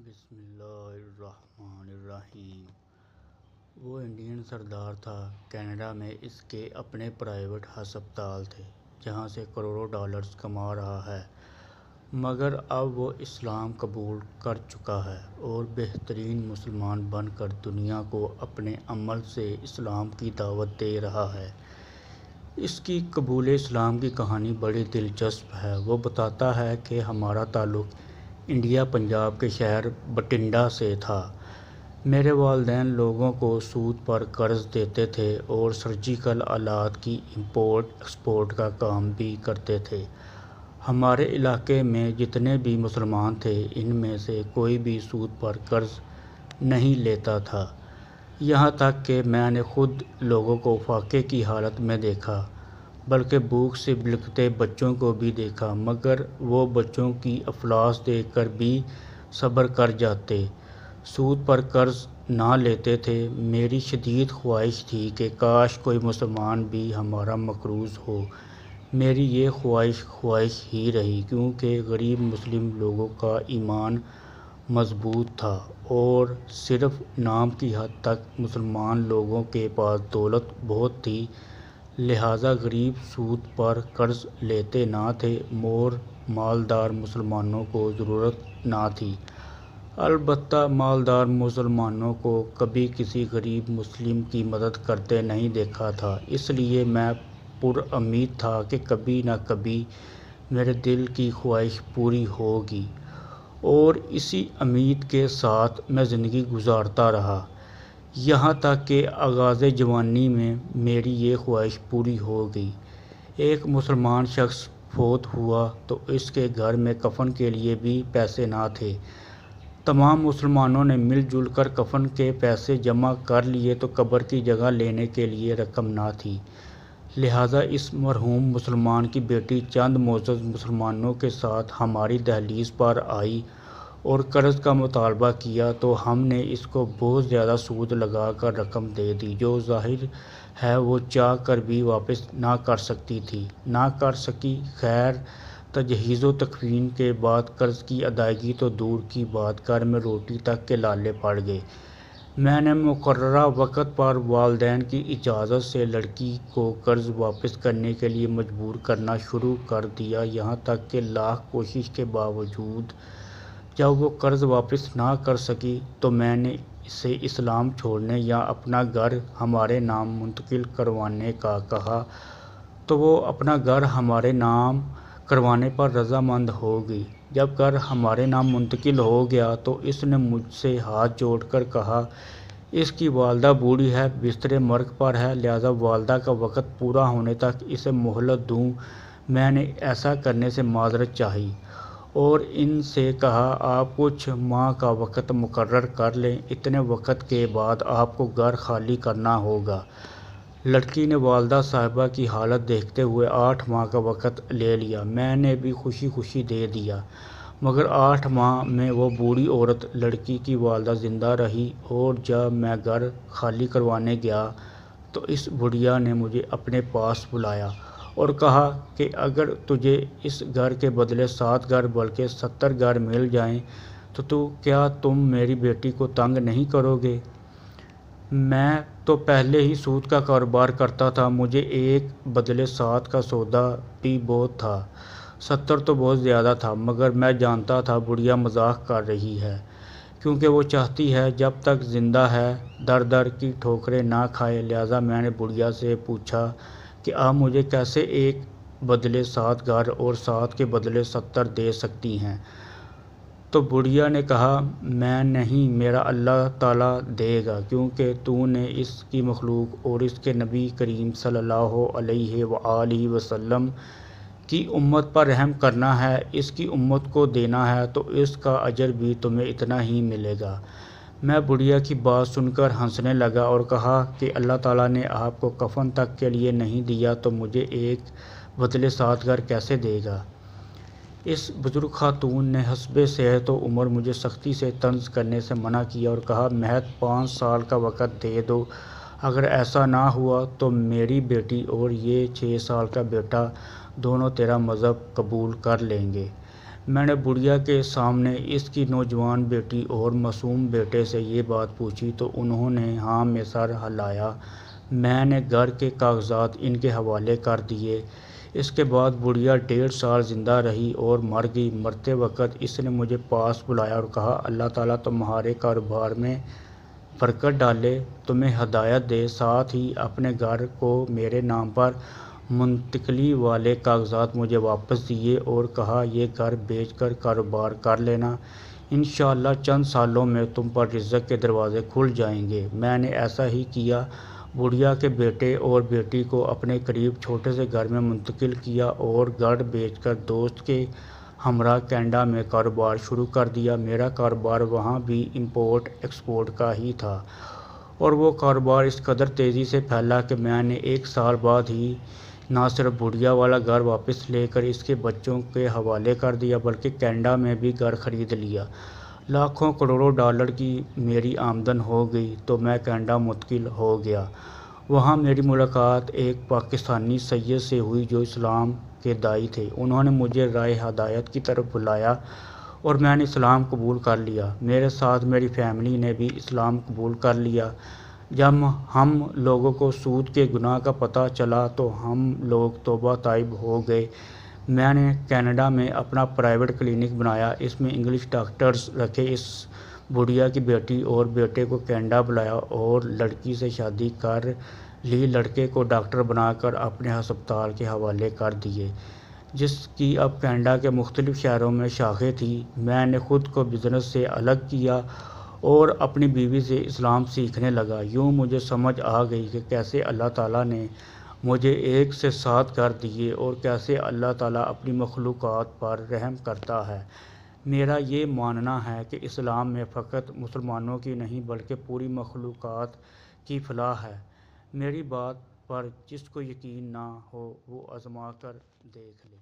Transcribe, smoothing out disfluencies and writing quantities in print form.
بسم اللہ الرحمن الرحیم۔ وہ انڈین سردار تھا۔ کینیڈا میں اس کے اپنے پرائیویٹ ہسپتال تھے جہاں سے کروڑوں ڈالرز کما رہا ہے، مگر اب وہ اسلام قبول کر چکا ہے اور بہترین مسلمان بن کر دنیا کو اپنے عمل سے اسلام کی دعوت دے رہا ہے۔ اس کی قبول اسلام کی کہانی بڑی دلچسپ ہے۔ وہ بتاتا ہے کہ ہمارا تعلق انڈیا پنجاب کے شہر بٹنڈا سے تھا۔ میرے والدین لوگوں کو سود پر قرض دیتے تھے اور سرجیکل آلات کی امپورٹ ایکسپورٹ کا کام بھی کرتے تھے۔ ہمارے علاقے میں جتنے بھی مسلمان تھے ان میں سے کوئی بھی سود پر قرض نہیں لیتا تھا، یہاں تک کہ میں نے خود لوگوں کو فاقے کی حالت میں دیکھا، بلکہ بھوک سے بلکتے بچوں کو بھی دیکھا، مگر وہ بچوں کی افلاس دیکھ کر بھی صبر کر جاتے، سود پر قرض نہ لیتے تھے۔ میری شدید خواہش تھی کہ کاش کوئی مسلمان بھی ہمارا مقروض ہو۔ میری یہ خواہش ہی رہی، کیونکہ غریب مسلم لوگوں کا ایمان مضبوط تھا اور صرف نام کی حد تک مسلمان لوگوں کے پاس دولت بہت تھی، لہٰذا غریب سود پر قرض لیتے نہ تھے اور مالدار مسلمانوں کو ضرورت نہ تھی۔ البتہ مالدار مسلمانوں کو کبھی کسی غریب مسلم کی مدد کرتے نہیں دیکھا تھا، اس لیے میں پرامید تھا کہ کبھی نہ کبھی میرے دل کی خواہش پوری ہوگی، اور اسی امید کے ساتھ میں زندگی گزارتا رہا، یہاں تک کہ آغاز جوانی میں میری یہ خواہش پوری ہو گئی۔ ایک مسلمان شخص فوت ہوا تو اس کے گھر میں کفن کے لیے بھی پیسے نہ تھے۔ تمام مسلمانوں نے مل جل کر کفن کے پیسے جمع کر لیے تو قبر کی جگہ لینے کے لیے رقم نہ تھی، لہٰذا اس مرحوم مسلمان کی بیٹی چند معزز مسلمانوں کے ساتھ ہماری دہلیز پر آئی اور قرض کا مطالبہ کیا، تو ہم نے اس کو بہت زیادہ سود لگا کر رقم دے دی، جو ظاہر ہے وہ چاہ کر بھی واپس نہ کر سکتی تھی، نہ کر سکی۔ خیر، تجہیز و تکفین کے بعد قرض کی ادائیگی تو دور کی بات، گھر میں روٹی تک کے لالے پڑ گئے۔ میں نے مقررہ وقت پر والدین کی اجازت سے لڑکی کو قرض واپس کرنے کے لیے مجبور کرنا شروع کر دیا، یہاں تک کہ لاکھ کوشش کے باوجود جب وہ قرض واپس نہ کر سکی تو میں نے اسے اسلام چھوڑنے یا اپنا گھر ہمارے نام منتقل کروانے کا کہا، تو وہ اپنا گھر ہمارے نام کروانے پر رضامند ہو گئی۔ جب گھر ہمارے نام منتقل ہو گیا تو اس نے مجھ سے ہاتھ جوڑ کر کہا، اس کی والدہ بوڑھی ہے، بستر مرگ پر ہے، لہٰذا والدہ کا وقت پورا ہونے تک اسے مہلت دوں۔ میں نے ایسا کرنے سے معذرت چاہی اور ان سے کہا، آپ کچھ ماہ کا وقت مقرر کر لیں، اتنے وقت کے بعد آپ کو گھر خالی کرنا ہوگا۔ لڑکی نے والدہ صاحبہ کی حالت دیکھتے ہوئے 8 ماہ کا وقت لے لیا۔ میں نے بھی خوشی خوشی دے دیا، مگر 8 ماہ میں وہ بوڑھی عورت لڑکی کی والدہ زندہ رہی، اور جب میں گھر خالی کروانے گیا تو اس بڑھیا نے مجھے اپنے پاس بلایا اور کہا کہ اگر تجھے اس گھر کے بدلے 7 گھر بلکہ 70 گھر مل جائیں تو کیا تم میری بیٹی کو تنگ نہیں کرو گے؟ میں تو پہلے ہی سود کا کاروبار کرتا تھا، مجھے 1 بدلے 7 کا سودا بھی بہت تھا، 70 تو بہت زیادہ تھا، مگر میں جانتا تھا بڑھیا مذاق کر رہی ہے، کیونکہ وہ چاہتی ہے جب تک زندہ ہے در در کی ٹھوکریں نہ کھائے۔ لہٰذا میں نے بڑھیا سے پوچھا کہ آپ مجھے کیسے 1 بدلے 7 گھر اور 7 کے بدلے 70 دے سکتی ہیں؟ تو بڑھیا نے کہا، میں نہیں، میرا اللہ تعالیٰ دے گا، کیونکہ تو نے اس کی مخلوق اور اس کے نبی کریم صلی اللہ علیہ وآلہ وسلم کی امت پر رحم کرنا ہے، اس کی امت کو دینا ہے، تو اس کا اجر بھی تمہیں اتنا ہی ملے گا۔ میں بڑھیا کی بات سن کر ہنسنے لگا اور کہا کہ اللہ تعالیٰ نے آپ کو کفن تک کے لیے نہیں دیا تو مجھے 1 بدلے 7 گھر کیسے دے گا؟ اس بزرگ خاتون نے حسب صحت و عمر مجھے سختی سے طنز کرنے سے منع کیا اور کہا، محض 5 سال کا وقت دے دو، اگر ایسا نہ ہوا تو میری بیٹی اور یہ 6 سال کا بیٹا دونوں تیرا مذہب قبول کر لیں گے۔ میں نے بڑھیا کے سامنے اس کی نوجوان بیٹی اور معصوم بیٹے سے یہ بات پوچھی تو انہوں نے ہاں میں سر ہلایا۔ میں نے گھر کے کاغذات ان کے حوالے کر دیے۔ اس کے بعد بڑھیا 1.5 سال زندہ رہی اور مر گئی۔ مرتے وقت اس نے مجھے پاس بلایا اور کہا اللہ تعالیٰ تمہارے کاروبار میں برکت ڈالے، تمہیں ہدایت دے، ساتھ ہی اپنے گھر کو میرے نام پر منتقلی والے کاغذات مجھے واپس دیے اور کہا یہ گھر بیچ کر کاروبار کر لینا، انشاءاللہ چند سالوں میں تم پر رزق کے دروازے کھل جائیں گے۔ میں نے ایسا ہی کیا۔ بڑھیا کے بیٹے اور بیٹی کو اپنے قریب چھوٹے سے گھر میں منتقل کیا اور گھر بیچ کر دوست کے ہمراہ کینیڈا میں کاروبار شروع کر دیا۔ میرا کاروبار وہاں بھی امپورٹ ایکسپورٹ کا ہی تھا اور وہ کاروبار اس قدر تیزی سے پھیلا کہ میں نے 1 سال بعد ہی نہ صرف بڑھیا والا گھر واپس لے کر اس کے بچوں کے حوالے کر دیا بلکہ کینیڈا میں بھی گھر خرید لیا۔ لاکھوں کروڑوں ڈالر کی میری آمدن ہو گئی تو میں کینیڈا منتقل ہو گیا۔ وہاں میری ملاقات ایک پاکستانی سید سے ہوئی جو اسلام کے داعی تھے۔ انہوں نے مجھے راہ ہدایت کی طرف بلایا اور میں نے اسلام قبول کر لیا۔ میرے ساتھ میری فیملی نے بھی اسلام قبول کر لیا۔ جب ہم لوگوں کو سود کے گناہ کا پتہ چلا تو ہم لوگ توبہ طائب ہو گئے۔ میں نے کینیڈا میں اپنا پرائیویٹ کلینک بنایا، اس میں انگلش ڈاکٹرز رکھے۔ اس بڑھیا کی بیٹی اور بیٹے کو کینیڈا بلایا اور لڑکی سے شادی کر لی۔ لڑکے کو ڈاکٹر بنا کر اپنے ہسپتال کے حوالے کر دیے جس کی اب کینیڈا کے مختلف شہروں میں شاخیں تھیں۔ میں نے خود کو بزنس سے الگ کیا اور اپنی بیوی سے اسلام سیکھنے لگا۔ یوں مجھے سمجھ آ گئی کہ کیسے اللہ تعالیٰ نے مجھے 1 سے 7 کر دیے اور کیسے اللہ تعالیٰ اپنی مخلوقات پر رحم کرتا ہے۔ میرا یہ ماننا ہے کہ اسلام میں فقط مسلمانوں کی نہیں بلکہ پوری مخلوقات کی فلاح ہے۔ میری بات پر جس کو یقین نہ ہو وہ آزما کر دیکھ لے۔